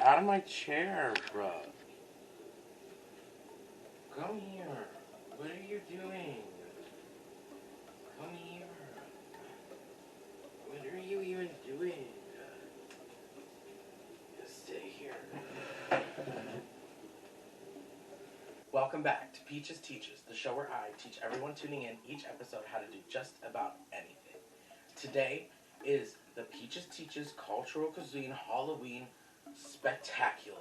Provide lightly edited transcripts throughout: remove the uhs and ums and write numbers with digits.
Get out of my chair, bro. Come here. What are you doing? Come here. What are you even doing? Just stay here. Welcome back to Peaches Teaches, the show where I teach everyone tuning in each episode how to do just about anything. Today is the Peaches Teaches Cultural Cuisine Halloween Spectacular.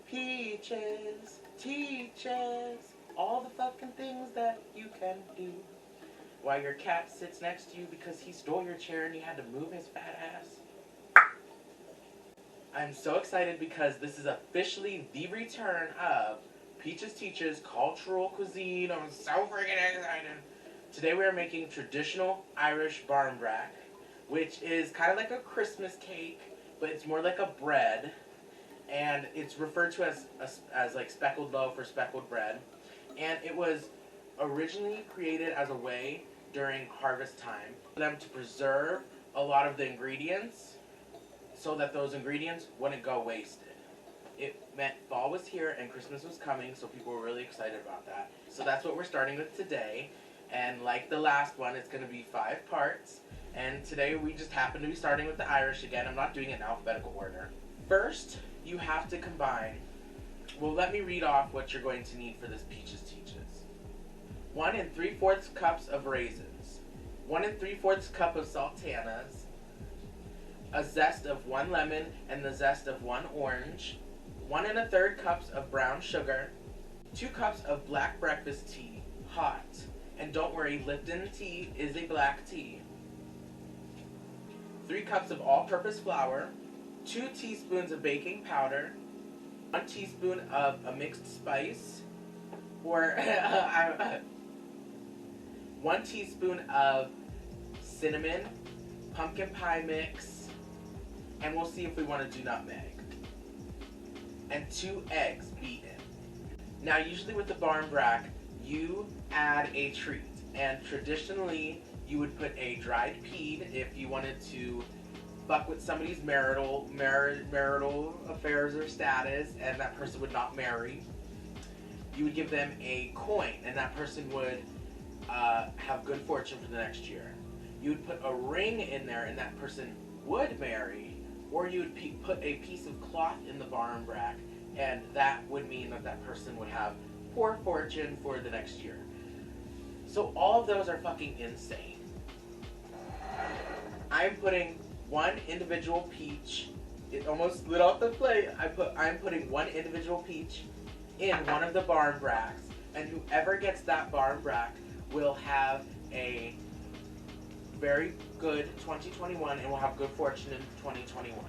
Peaches teaches all the fucking things that you can do. While your cat sits next to you because he stole your chair and you had to move his fat ass. I'm so excited because this is officially the return of Peaches Teaches Cultural Cuisine. I'm so freaking excited. Today we are making traditional Irish barmbrack, which is kind of like a Christmas cake, but it's more like a bread. And it's referred to as like speckled loaf or speckled bread. And it was originally created as a way during harvest time for them to preserve a lot of the ingredients so that those ingredients wouldn't go wasted. It meant fall was here and Christmas was coming, so people were really excited about that. So that's what we're starting with today. And like the last one, it's going to be 5 parts. And today we just happen to be starting with the Irish again. I'm not doing it in alphabetical order. First, you have to combine, well, let me read off what you're going to need for this Peaches Teaches. 1 3/4 cups of raisins, 1 3/4 cup of sultanas, a zest of 1 lemon and the zest of 1 orange, 1 1/3 cups of brown sugar, 2 cups of black breakfast tea, hot, and don't worry, Lipton tea is a black tea, 3 cups of all-purpose flour, 2 teaspoons of baking powder, 1 teaspoon of a mixed spice, or 1 teaspoon of cinnamon, pumpkin pie mix, and we'll see if we want to do nutmeg, and 2 eggs beaten. Now usually with the barmbrack, you add a treat, and traditionally you would put a dried pea if you wanted to fuck with somebody's marital affairs or status, and that person would not marry. You would give them a coin, and that person would have good fortune for the next year. You would put a ring in there, and that person would marry, or you would put a piece of cloth in the barmbrack, and that would mean that that person would have poor fortune for the next year. So all of those are fucking insane. I'm putting 1 individual peach. It almost slid off the plate. I'm putting 1 individual peach in one of the barmbracks, and whoever gets that barmbrack will have a very good 2021 and will have good fortune in 2021.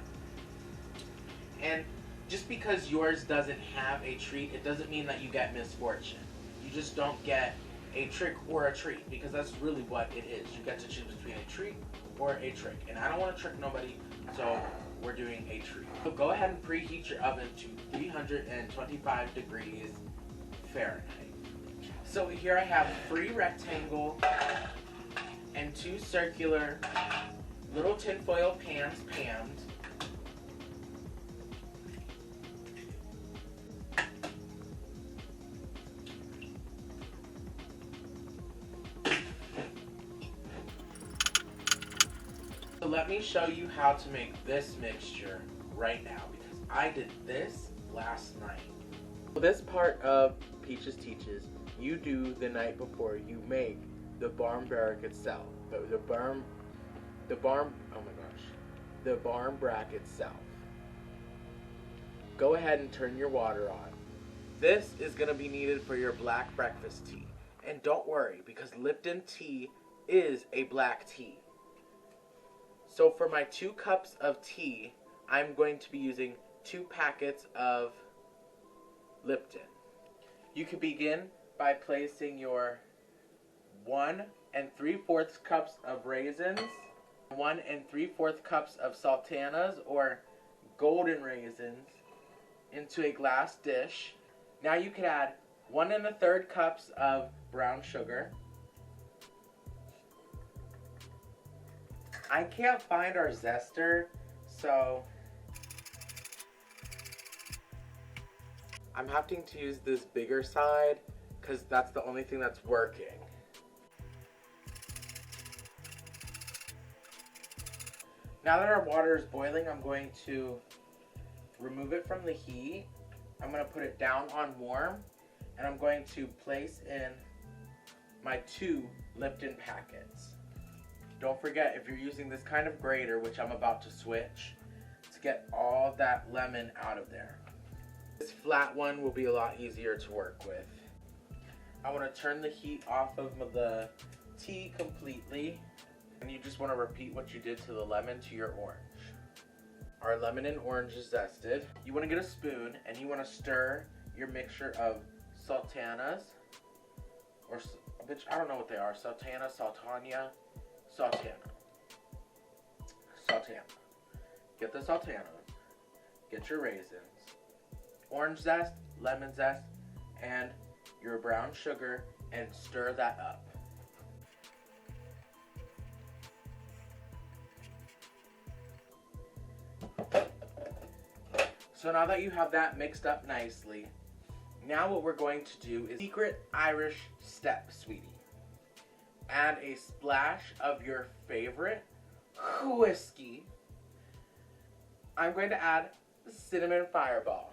And just because yours doesn't have a treat, it doesn't mean that you get misfortune. You just don't get a trick or a treat, because that's really what it is. You get to choose between a treat or a trick, and I don't want to trick nobody, so we're doing a treat. So go ahead and preheat your oven to 325 degrees Fahrenheit. So here I have 3 rectangle and 2 circular little tinfoil pans panned. So let me show you how to make this mixture right now, because I did this last night. So this part of Peaches Teaches, you do the night before you make the barmbrack itself. The barmbrack itself. Go ahead and turn your water on. This is going to be needed for your black breakfast tea. And don't worry, because Lipton tea is a black tea. So for my 2 cups of tea, I'm going to be using 2 packets of Lipton. You can begin by placing your 1 3/4 cups of raisins, 1 3/4 cups of sultanas or golden raisins into a glass dish. Now you can add 1 1/3 cups of brown sugar. I can't find our zester, so I'm having to use this bigger side because that's the only thing that's working. Now that our water is boiling, I'm going to remove it from the heat. I'm going to put it down on warm, and I'm going to place in my 2 Lipton packets. Don't forget, if you're using this kind of grater, which I'm about to switch, to get all that lemon out of there. This flat one will be a lot easier to work with. I want to turn the heat off of the tea completely, and you just want to repeat what you did to the lemon to your orange. Our lemon and orange is zested. You want to get a spoon, and you want to stir your mixture of sultanas, or bitch, I don't know what they are. Sultana, sultana. Get the sultanas. Get your raisins, orange zest, lemon zest, and your brown sugar, and stir that up. So now that you have that mixed up nicely, now what we're going to do is secret Irish step, sweetie. Add a splash of your favorite whiskey. I'm going to add cinnamon fireball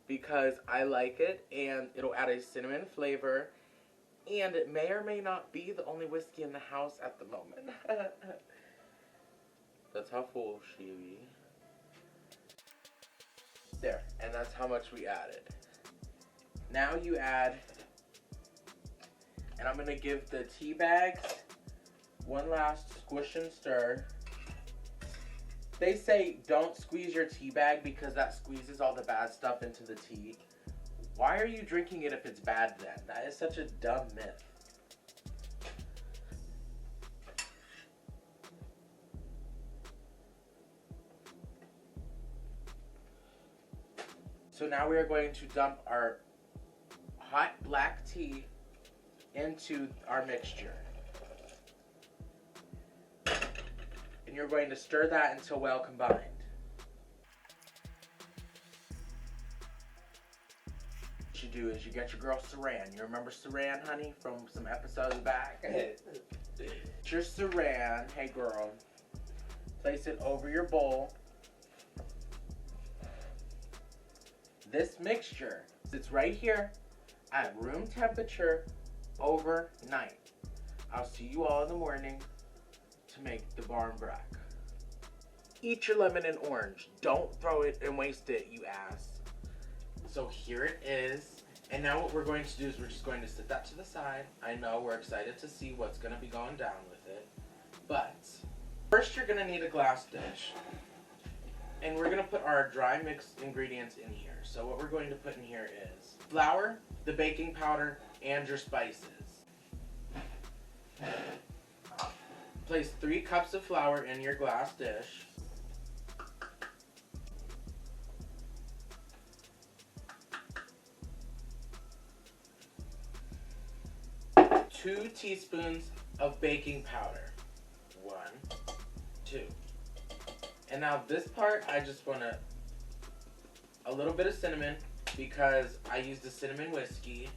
because I like it and it'll add a cinnamon flavor, and it may or may not be the only whiskey in the house at the moment. That's how full she be. There, and that's how much we added. Now you add, and I'm going to give the tea bags one last squish and stir. They say don't squeeze your tea bag because that squeezes all the bad stuff into the tea. Why are you drinking it if it's bad then? That is such a dumb myth. So now we are going to dump our hot black tea into our mixture. And you're going to stir that until well combined. What you do is you get your girl Saran. You remember Saran, honey, from some episodes back? Get your Saran, hey girl. Place it over your bowl. This mixture sits right here at room temperature overnight. I'll see you all in the morning to make the barn brack. Eat your lemon and orange. Don't throw it and waste it, you ass. So here it is. And now what we're going to do is we're just going to set that to the side. I know we're excited to see what's going to be going down with it. But first you're going to need a glass dish. And we're going to put our dry mixed ingredients in here. So what we're going to put in here is flour, the baking powder, and your spices. Place 3 cups of flour in your glass dish. Two teaspoons of baking powder. 1, 2. And now this part, I just want a little bit of cinnamon because I used the cinnamon whiskey,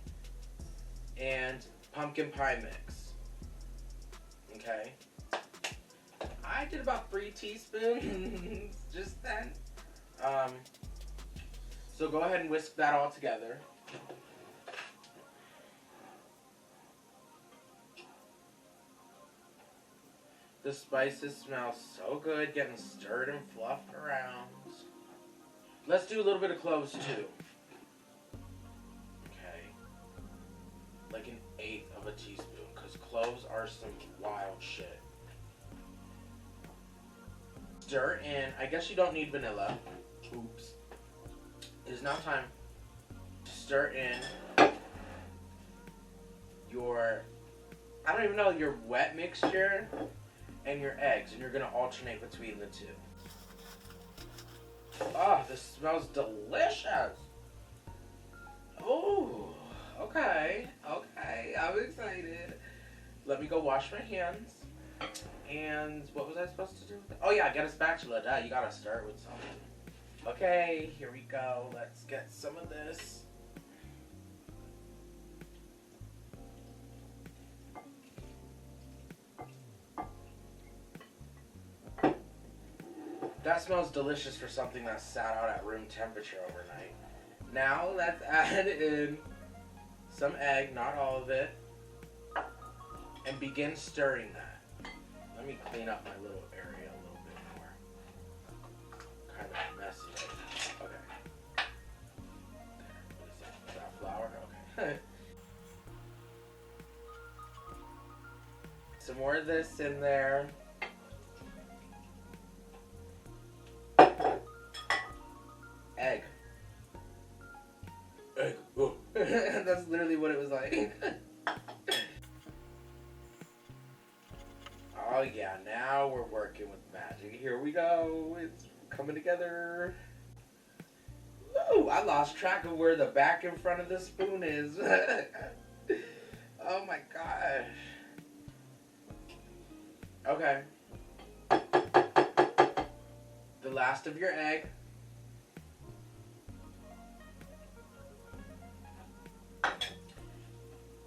and pumpkin pie mix. Okay. I did about 3 teaspoons just then. So go ahead and whisk that all together. The spices smell so good, getting stirred and fluffed around. Let's do a little bit of cloves too. Okay. Like an 1/8 of a teaspoon, because cloves are some wild shit. Stir in, I guess you don't need vanilla. Oops. It is now time to stir in your, I don't even know, your wet mixture and your eggs, and you're going to alternate between the two. Oh, this smells delicious. Oh, okay, I'm excited. Let me go wash my hands. And what was I supposed to do with it? Oh yeah, get a spatula, duh, you gotta start with something. Okay, here we go. Let's get some of this That smells delicious for something that sat out at room temperature overnight. Now let's add in some egg, not all of it, and begin stirring that. Let me clean up my little area a little bit more. Kind of messy right now. Okay. Is that flour? Okay. Some more of this in there. Egg. Egg. Oh. That's literally what it was like. Oh yeah, now we're working with magic. Here we go. It's coming together. Woo! I lost track of where the back and front of the spoon is. Oh my gosh. Okay. The last of your egg.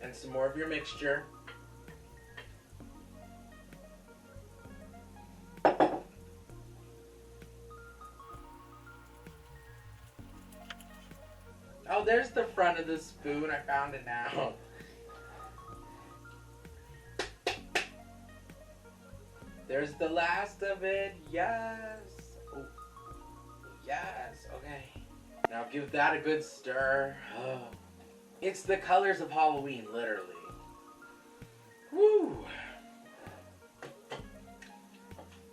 And some more of your mixture. Oh, there's the front of the spoon. I found it now. There's the last of it. Yes. Oh. Yes. Okay. Now give that a good stir. Oh. It's the colors of Halloween, literally. Woo.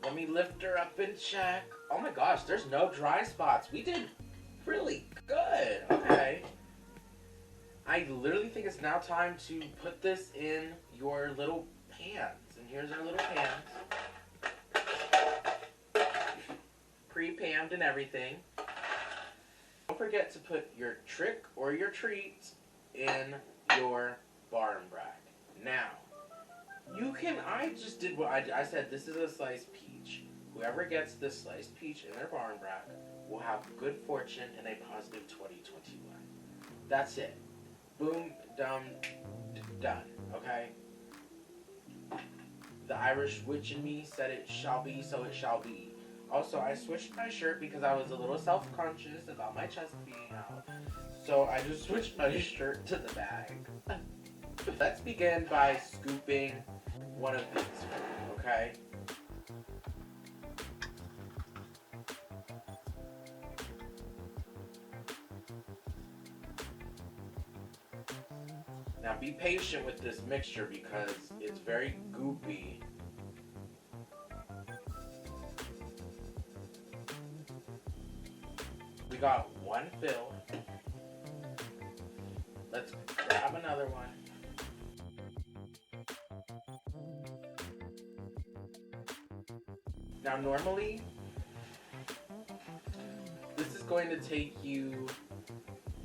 Let me lift her up and check. Oh my gosh, there's no dry spots. We did really good. Okay. I literally think it's now time to put this in your little pans. And here's our little pans. Pre-panned and everything. Don't forget to put your trick or your treat in your barn brack. Now, you can, I just did what I said, this is a sliced peach. Whoever gets this sliced peach in their barn brack will have good fortune and a positive 2021. That's it. Boom, done, okay? The Irish witch in me said it shall be, so it shall be. Also, I switched my shirt because I was a little self-conscious about my chest being out. So I just switched my shirt to the bag. Let's begin by scooping one of these, okay? Now be patient with this mixture because it's very goopy. We got one filled. Let's grab another one. Now normally, this is going to take you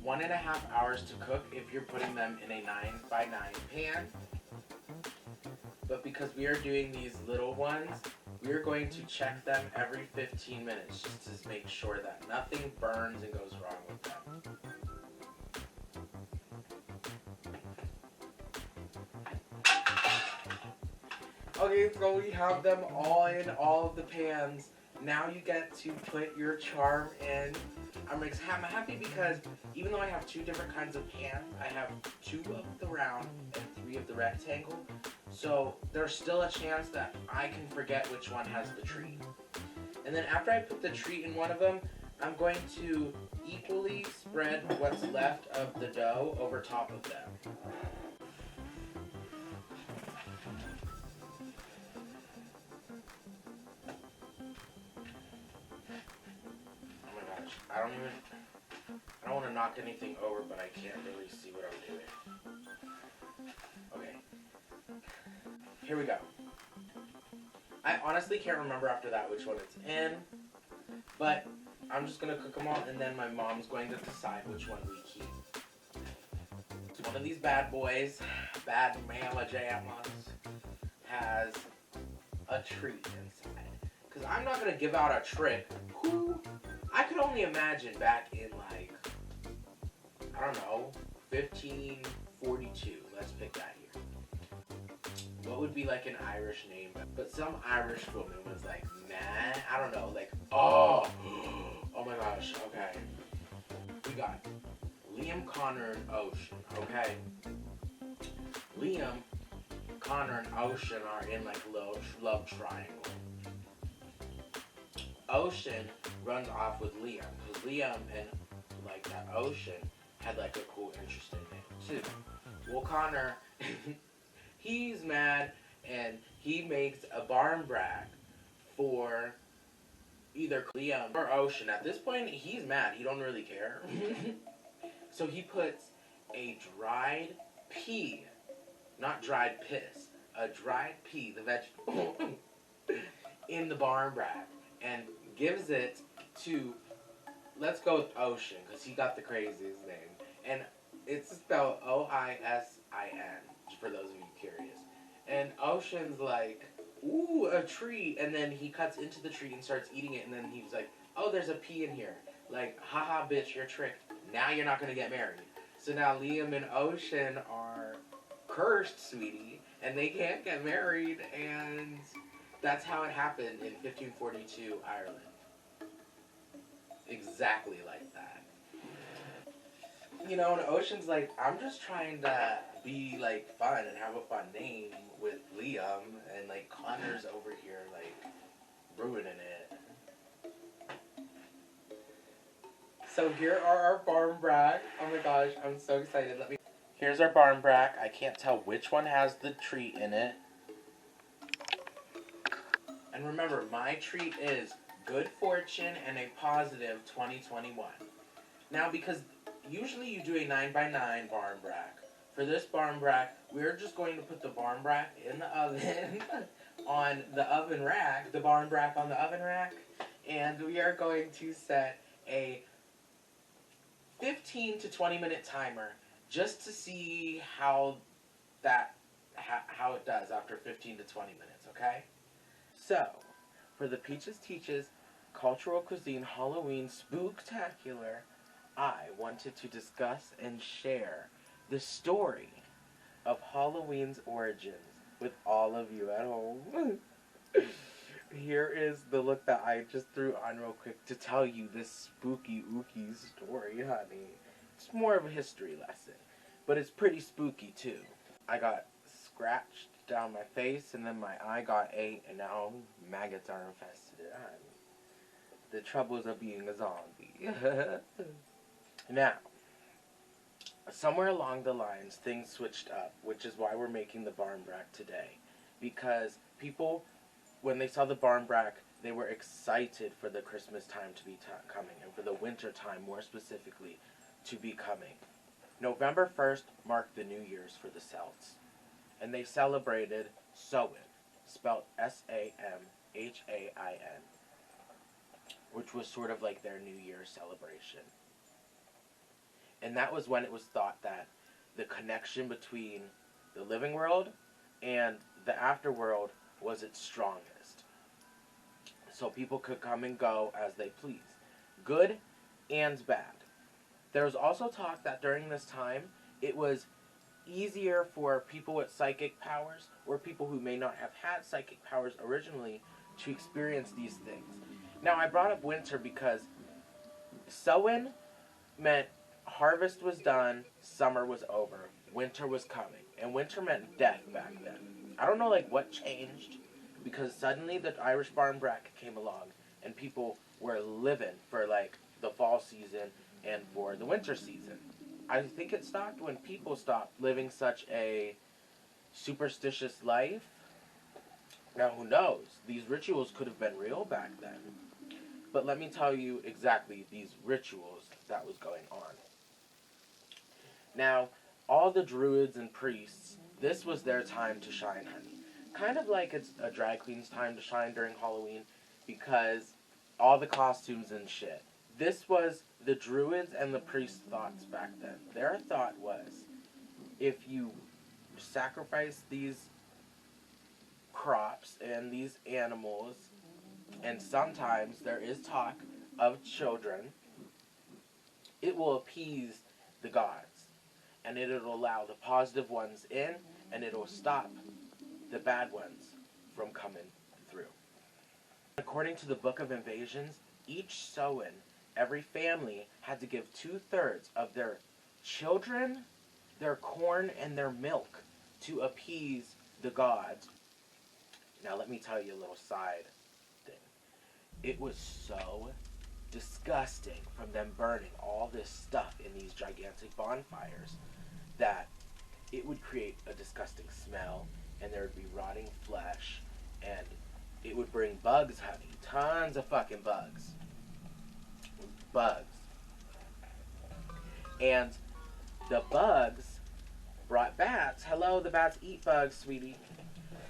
1.5 hours to cook if you're putting them in a 9x9 pan. But because we are doing these little ones, we are going to check them every 15 minutes just to make sure that nothing burns and goes wrong with them. Okay, so we have them all in all of the pans. Now you get to put your charm in. I'm happy because even though I have 2 different kinds of pans, I have 2 of the round and 3 of the rectangle. So there's still a chance that I can forget which one has the treat. And then after I put the treat in one of them, I'm going to equally spread what's left of the dough over top of them. I don't want to knock anything over, but I can't really see what I'm doing. Okay. Here we go. I honestly can't remember after that which one it's in, but I'm just going to cook them all, and then my mom's going to decide which one we keep. So one of these bad boys, bad mama jammas, has a treat inside. Because I'm not going to give out a trick. I could only imagine back in like, I don't know, 1542. Let's pick that year. What would be like an Irish name? But some Irish woman was like, nah, I don't know, like Oh, oh my gosh. Okay, we got Liam, Connor, and Ocean. Okay, Liam, Connor, and Ocean are in like a little love triangle. Ocean runs off with Liam because Liam and like that Ocean had like a cool, interesting name too. Well, Connor, he's mad and he makes a barn brag for either Liam or Ocean. At this point, he's mad. He don't really care. So he puts a dried pea, not dried piss, a dried pea, the vegetable, in the barn brag and gives it to, let's go with Ocean because he got the craziest name. And it's spelled Oisin, for those of you curious. And Ocean's like, ooh, a tree. And then he cuts into the tree and starts eating it. And then he's like, oh, there's a pea in here. Like, haha, bitch, you're tricked. Now you're not going to get married. So now Liam and Ocean are cursed, sweetie. And they can't get married. And that's how it happened in 1542 Ireland. Exactly like that. You know, and Ocean's like, I'm just trying to be like fun and have a fun name with Liam, and like Connor's over here like ruining it. So here are our barn brag. Oh my gosh, I'm so excited. Here's our barn brag. I can't tell which one has the treat in it. And remember, my treat is good fortune and a positive 2021. Now, because usually you do a 9x9 barn brack. For this barn brack, we're just going to put the barn brack in the oven on the oven rack, the barn brack on the oven rack, and we are going to set a 15 to 20 minute timer just to see how it does after 15 to 20 minutes, okay? So, for the Peaches Teaches Cultural Cuisine Halloween Spooktacular, I wanted to discuss and share the story of Halloween's origins with all of you at home. Here is the look that I just threw on real quick to tell you this spooky ooky story, honey. It's more of a history lesson, but it's pretty spooky too. I got scratched down my face and then my eye got ate and now maggots are infested it, honey. The troubles of being a zombie. Now, somewhere along the lines, things switched up, which is why we're making the barn brack today. Because people, when they saw the barn brack, they were excited for the Christmas time to be coming, and for the winter time, more specifically, to be coming. November 1st marked the New Year's for the Celts, and they celebrated Samhain, spelled Samhain, which was sort of like their New Year's celebration. And that was when it was thought that the connection between the living world and the afterworld was its strongest. So people could come and go as they please, good and bad. There was also talk that during this time, it was easier for people with psychic powers or people who may not have had psychic powers originally to experience these things. Now, I brought up winter because Samhain meant harvest was done, summer was over, winter was coming, and winter meant death back then. I don't know like what changed, because suddenly the Irish barn brack came along, and people were living for like the fall season and for the winter season. I think it stopped when people stopped living such a superstitious life. Now who knows, these rituals could have been real back then. But let me tell you exactly these rituals that was going on. Now, all the druids and priests, this was their time to shine, honey. Kind of like it's a drag queen's time to shine during Halloween, because all the costumes and shit. This was the druids and the priests' thoughts back then. Their thought was, if you sacrifice these crops and these animals, and sometimes there is talk of children, it will appease the gods. And it'll allow the positive ones in, and it'll stop the bad ones from coming through. According to the Book of Invasions, each Samhain, every family had to give 2/3 of their children, their corn, and their milk to appease the gods. Now let me tell you a little side thing. It was so disgusting from them burning all this stuff in these gigantic bonfires that it would create a disgusting smell, and there would be rotting flesh, and it would bring bugs, honey. Tons of fucking bugs. Bugs. And the bugs brought bats. Hello, the bats eat bugs, sweetie.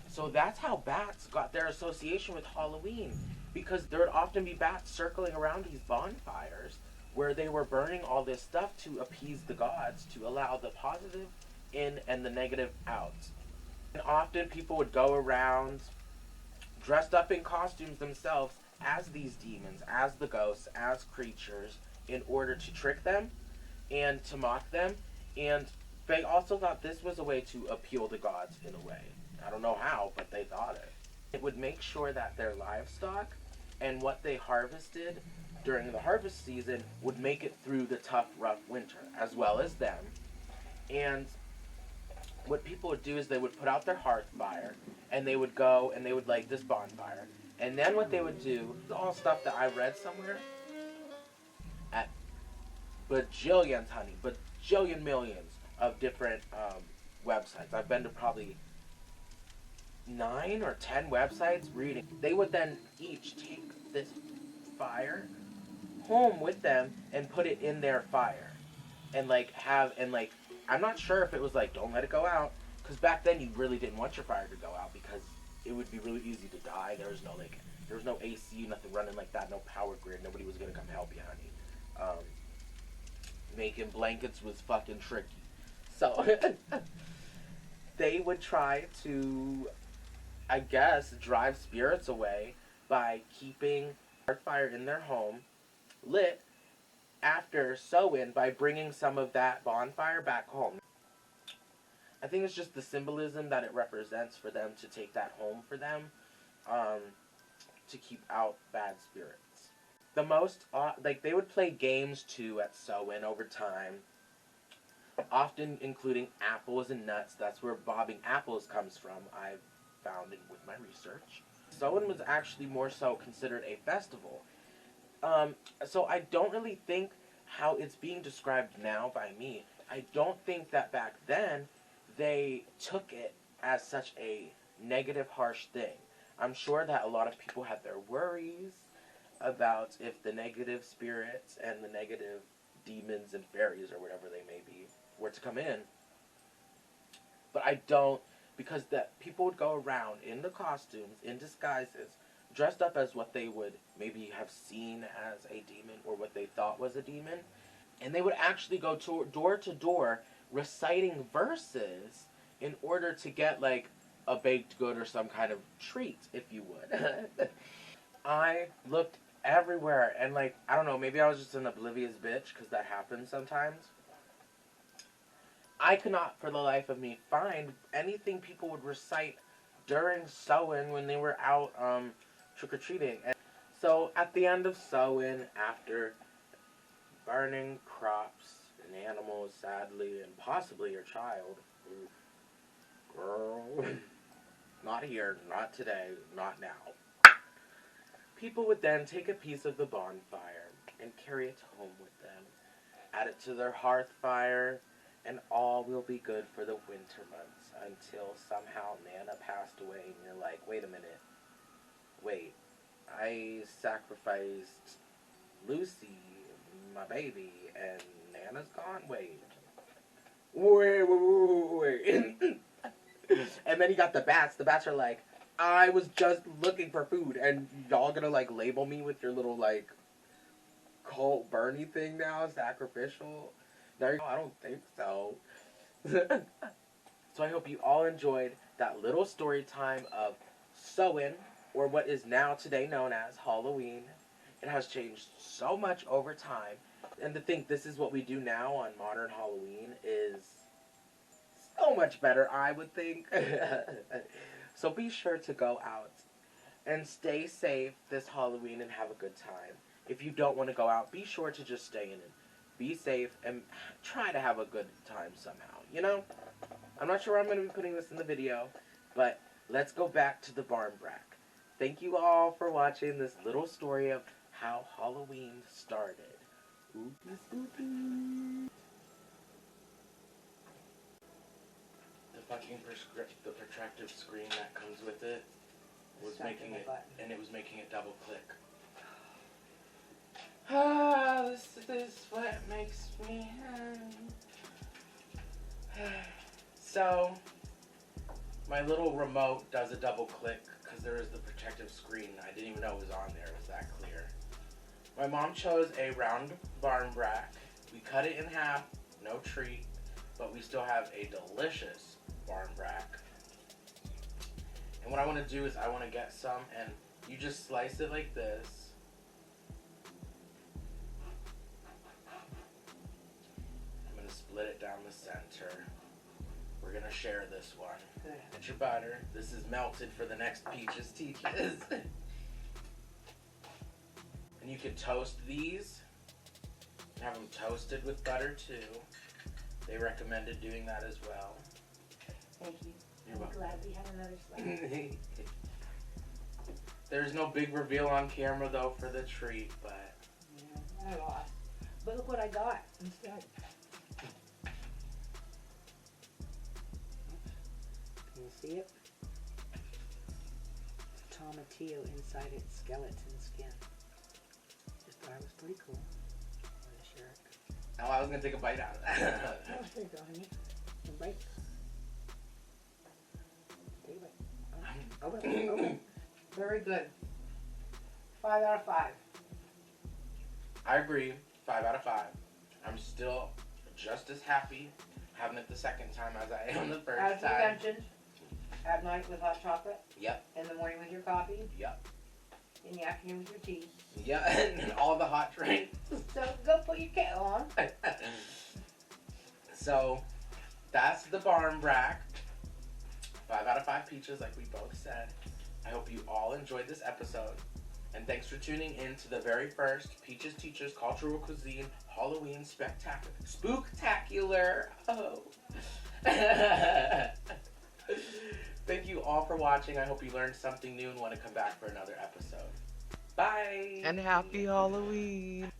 So that's how bats got their association with Halloween. Because there would often be bats circling around these bonfires where they were burning all this stuff to appease the gods, to allow the positive in and the negative out. And often people would go around dressed up in costumes themselves as these demons, as the ghosts, as creatures, in order to trick them and to mock them. And they also thought this was a way to appeal the gods in a way. I don't know how, but they thought it. It would make sure that their livestock and what they harvested during the harvest season would make it through the tough, rough winter, as well as them. And what people would do is they would put out their hearth fire, and they would go and they would light this bonfire. And then what they would do, all stuff that I read somewhere, at bajillions, honey, bajillion millions of different websites. I've been to probably 9 or 10 websites reading. They would then each take this fire home with them and put it in their fire. And I'm not sure if it was like, don't let it go out. Because back then you really didn't want your fire to go out because it would be really easy to die. There was no AC, nothing running like that, no power grid. Nobody was going to come help you, honey. Making blankets was fucking tricky. So they would try to, I guess, drive spirits away by keeping a fire in their home lit after Samhain by bringing some of that bonfire back home. I think it's just the symbolism that it represents for them to take that home for them, to keep out bad spirits. The most, they would play games too at Samhain over time, often including apples and nuts. That's where bobbing apples comes from, I've found it with my research. Samhain was actually more so considered a festival. So I don't really think how it's being described now by me. I don't think that back then they took it as such a negative, harsh thing. I'm sure that a lot of people had their worries about if the negative spirits and the negative demons and fairies or whatever they may be were to come in. But I don't, because that people would go around in the costumes, in disguises, dressed up as what they would maybe have seen as a demon or what they thought was a demon. And they would actually go door to door reciting verses in order to get like a baked good or some kind of treat, if you would. I looked everywhere and I don't know, maybe I was just an oblivious bitch because that happens sometimes. I could not for the life of me find anything people would recite during Samhain when they were out trick-or-treating. And so at the end of Samhain, after burning crops and animals, sadly, and possibly your child, girl, not here, not today, not now, people would then take a piece of the bonfire and carry it home with them, add it to their hearth fire, and all will be good for the winter months until somehow Nana passed away and you're like, wait a minute, wait, I sacrificed Lucy, my baby, and Nana's gone? Wait. And then you got the bats. The bats are like, I was just looking for food, and y'all gonna label me with your little cult Bernie thing now, sacrificial? There you go. I don't think so. So I hope you all enjoyed that little story time of Samhain, or what is now today known as Halloween. It has changed so much over time, and to think this is what we do now on modern Halloween is so much better, I would think. So be sure to go out And stay safe this Halloween and have a good time. If you don't want to go out, be sure to just stay in and be safe and try to have a good time somehow, you know? I'm not sure I'm going to be putting this in the video, but let's go back to the barn brack. Thank you all for watching this little story of how Halloween started. Spooky, spooky. The protractive screen that comes with it was making it, and it was making it double click. Ah, this is what makes me So, my little remote does a double click because there is the protective screen. I didn't even know it was on there. It was that clear. My mom chose a round barn brack. We cut it in half, no treat, but we still have a delicious barn brack. And what I want to do is I want to get some, and you just slice it like this. I'm going to split it down the center. We're going to share this one. Get your butter. This is melted for the next Peaches Teaches. And you can toast these. And have them toasted with butter too. They recommended doing that as well. Thank you. You're welcome. Glad we had another slide. There's no big reveal on camera though for the treat, but yeah, I lost. But look what I got instead. Can you see it? Tomatillo inside its skeleton skin. Just thought it was pretty cool. What a shirt. oh, I was gonna take a bite out of that. Oh, there you go, honey. One bite. Take a bite. Open it. Open it. Very good. 5 out of 5. I agree. 5 out of 5. I'm still just as happy having it the second time as I am the first As you time. mentioned, at night with hot chocolate. Yep. In the morning with your coffee. Yep. In the afternoon with your tea. Yeah, and all the hot drinks. So go put your kettle on. So, that's the barn brack. 5 out of 5 peaches, like we both said. I hope you all enjoyed this episode. And thanks for tuning in to the very first Peaches Teachers Cultural Cuisine Halloween Spooktacular. Oh. Thank you all for watching. I hope you learned something new and want to come back for another episode. Bye. And happy Halloween.